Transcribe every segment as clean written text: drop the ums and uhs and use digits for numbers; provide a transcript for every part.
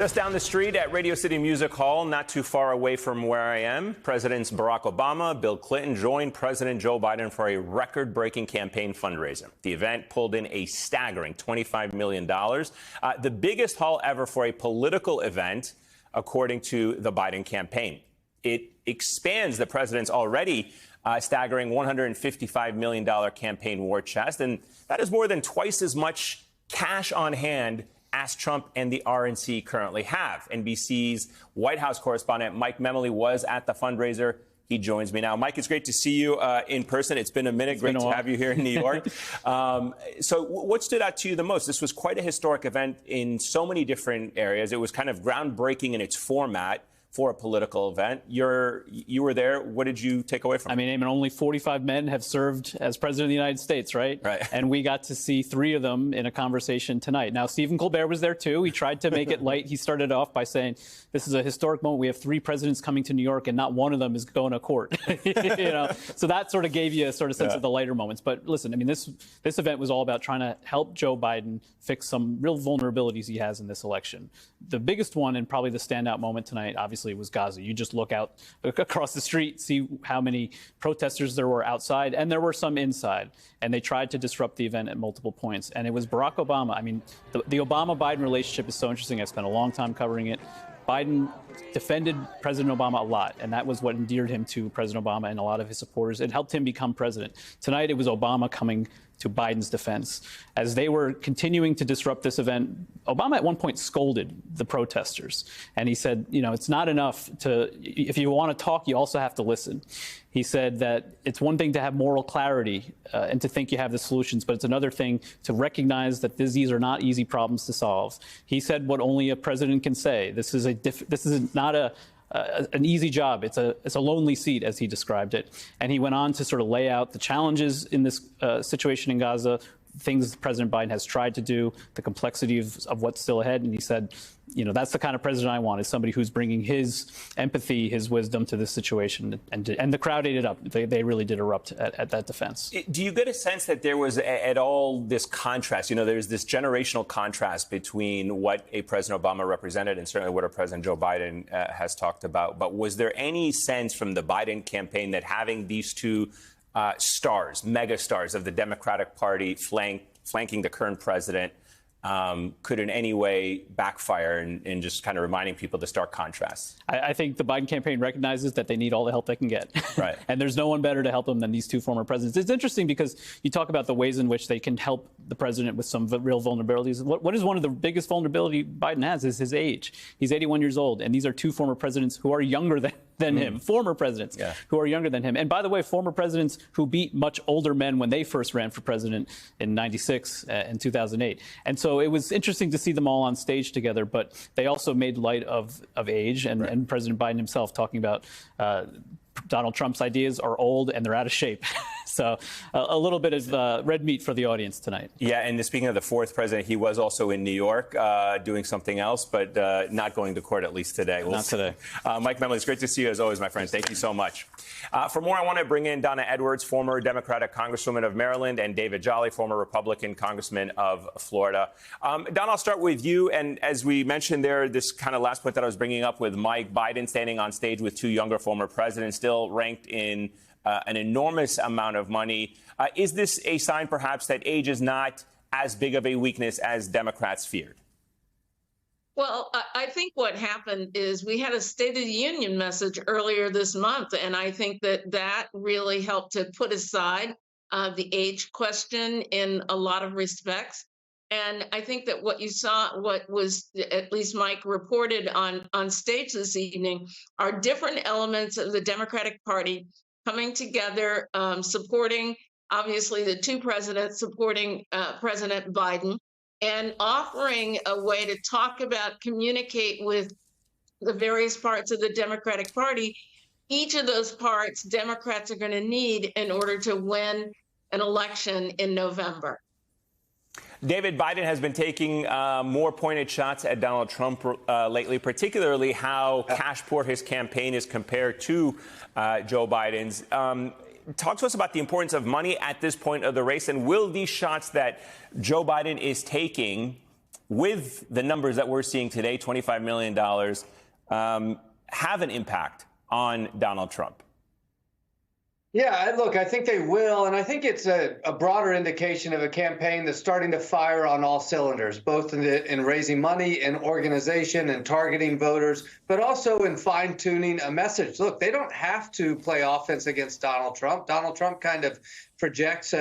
Just down the street at Radio City Music Hall, not too far away from where I am, Presidents Barack Obama, Bill Clinton joined President Joe Biden for a record-breaking campaign fundraiser. The event pulled in a staggering $25 million, the biggest haul ever for a political event, according to the Biden campaign. It expands the president's already staggering $155 million campaign war chest, and that is more than twice as much cash on hand as Trump and the RNC currently have. NBC's White House correspondent Mike Memoli was at the fundraiser. He joins me now. Mike, it's great to see you in person. It's been a minute. Great to have you here in New York. So what stood out to you the most? This was quite a historic event in so many different areas. It was kind of groundbreaking in its format for a political event. You were there. What did you take away from it? I mean, only 45 men have served as president of the United States, right? Right. And we got to see 3 of them in a conversation tonight. Now, Stephen Colbert was there, too. He tried to make it light. He started off by saying, this is a historic moment. We have 3 presidents coming to New York, and not one of them is going to court. So that sort of gave you a sort of sense of the lighter moments. But listen, I mean, this event was all about trying to help Joe Biden fix some real vulnerabilities he has in this election. The biggest one, and probably the standout moment tonight, obviously, was Gaza. You just look out across the street, see how many protesters there were outside, and there were some inside. And they tried to disrupt the event at multiple points. And it was Barack Obama. I mean, the Obama-Biden relationship is so interesting. I spent a long time covering it. Biden defended President Obama a lot, and that was what endeared him to President Obama and a lot of his supporters. It helped him become president. Tonight, it was Obama coming to Biden's defense. As they were continuing to disrupt this event, Obama at one point scolded the protesters. And he said, it's not enough if you want to talk, you also have to listen. He said that it's one thing to have moral clarity and to think you have the solutions, but it's another thing to recognize that these are not easy problems to solve. He said what only a president can say. This is not an easy job. It's a lonely seat, as he described it. And he went on to sort of lay out the challenges in this situation in Gaza, things President Biden has tried to do, the complexity of what's still ahead. And he said, that's the kind of president I want, is somebody who's bringing his empathy, his wisdom to this situation. And the crowd ate it up. They really did erupt at that defense. Do you get a sense that there was at all this contrast? There's this generational contrast between what a President Obama represented and certainly what a President Joe Biden has talked about. But was there any sense from the Biden campaign that having these two stars, mega stars of the Democratic Party flanking the current president could in any way backfire in just kind of reminding people the stark contrast? I think the Biden campaign recognizes that they need all the help they can get. Right. And there's no one better to help them than these 2 former presidents. It's interesting because you talk about the ways in which they can help the president with some real vulnerabilities. What is one of the biggest vulnerability Biden has is his age. He's 81 years old, and these are 2 former presidents who are younger than him, former presidents who are younger than him. And by the way, former presidents who beat much older men when they first ran for president in 96 and 2008. And so it was interesting to see them all on stage together, but they also made light of age and President Biden himself talking about Donald Trump's ideas are old and they're out of shape. So a little bit of red meat for the audience tonight. Yeah, and speaking of the 4th president, he was also in New York doing something else, but not going to court, at least today. Not today. Mike Memoli, it's great to see you as always, my friend. Thank you so much. For more, I want to bring in Donna Edwards, former Democratic Congresswoman of Maryland, and David Jolly, former Republican Congressman of Florida. Donna, I'll start with you. And as we mentioned there, this kind of last point that I was bringing up with Mike, Biden standing on stage with 2 younger former presidents, still ranked in an enormous amount of money. Is this a sign, perhaps, that age is not as big of a weakness as Democrats feared? Well, I think what happened is we had a State of the Union message earlier this month, and I think that really helped to put aside the age question in a lot of respects. And I think that what you saw, what was at least Mike reported on stage this evening, are different elements of the Democratic Party coming together, supporting, obviously, the 2 presidents, supporting President Biden, and offering a way to talk about, communicate with the various parts of the Democratic Party. Each of those parts Democrats are going to need in order to win an election in November. David, Biden has been taking more pointed shots at Donald Trump lately, particularly how cash poor his campaign is compared to Joe Biden's. Talk to us about the importance of money at this point of the race, and will these shots that Joe Biden is taking with the numbers that we're seeing today, $25 million, have an impact on Donald Trump? Yeah, look, I think they will. And I think it's a broader indication of a campaign that's starting to fire on all cylinders, both in raising money and organization and targeting voters, but also in fine tuning a message. Look, they don't have to play offense against Donald Trump. Donald Trump kind of projects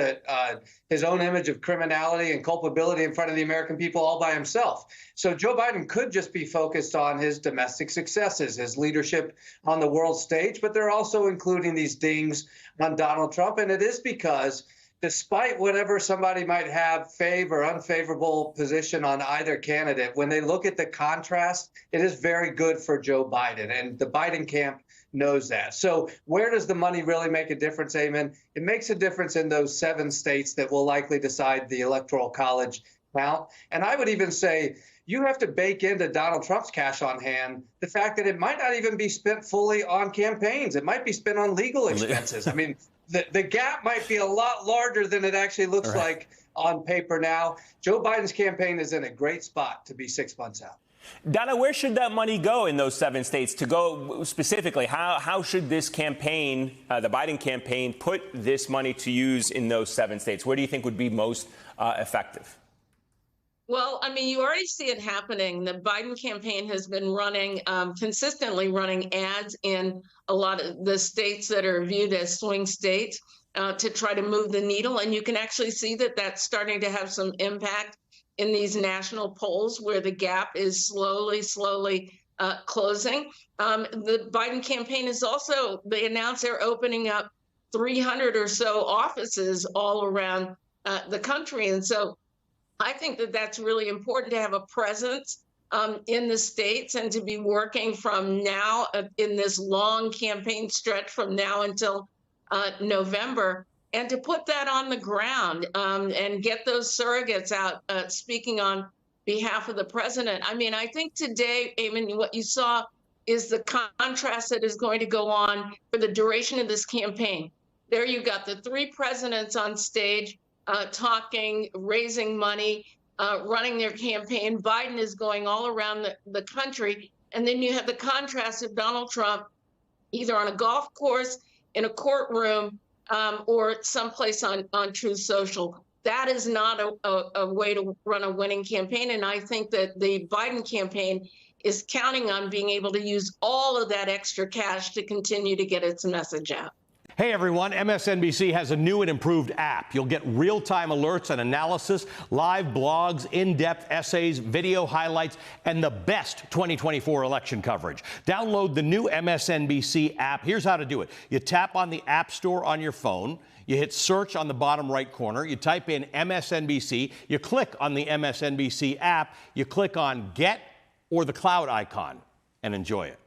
his own image of criminality and culpability in front of the American people all by himself. So Joe Biden could just be focused on his domestic successes, his leadership on the world stage, but they're also including these dings on Donald Trump. And it is because despite whatever somebody might have or unfavorable position on either candidate, when they look at the contrast, it is very good for Joe Biden. And the Biden camp knows that. So where does the money really make a difference, Eamon? It makes a difference in those 7 states that will likely decide the Electoral College count. And I would even say you have to bake into Donald Trump's cash on hand the fact that it might not even be spent fully on campaigns. It might be spent on legal expenses. I mean, the gap might be a lot larger than it actually looks like on paper now. Joe Biden's campaign is in a great spot to be 6 months out. Donna, where should that money go in those 7 states? To go specifically, how should this campaign, the Biden campaign, put this money to use in those 7 states? Where do you think would be most effective? Well, I mean, you already see it happening. The Biden campaign has been running, consistently running ads in a lot of the states that are viewed as swing states to try to move the needle. And you can actually see that that's starting to have some impact in these national polls where the gap is slowly closing. The Biden campaign is also, they announced they're opening up 300 or so offices all around the country. And so I think that that's really important to have a presence in the states and to be working from now in this long campaign stretch from now until November, and to put that on the ground and get those surrogates out speaking on behalf of the president. I mean, I think today, Eamon, what you saw is the contrast that is going to go on for the duration of this campaign. There you got the 3 presidents on stage talking, raising money, running their campaign. Biden is going all around the country. And then you have the contrast of Donald Trump either on a golf course, in a courtroom, or someplace on Truth Social. That is not a way to run a winning campaign. And I think that the Biden campaign is counting on being able to use all of that extra cash to continue to get its message out. Hey everyone, MSNBC has a new and improved app. You'll get real-time alerts and analysis, live blogs, in-depth essays, video highlights, and the best 2024 election coverage. Download the new MSNBC app. Here's how to do it. You tap on the App Store on your phone. You hit search on the bottom right corner. You type in MSNBC. You click on the MSNBC app. You click on Get or the cloud icon and enjoy it.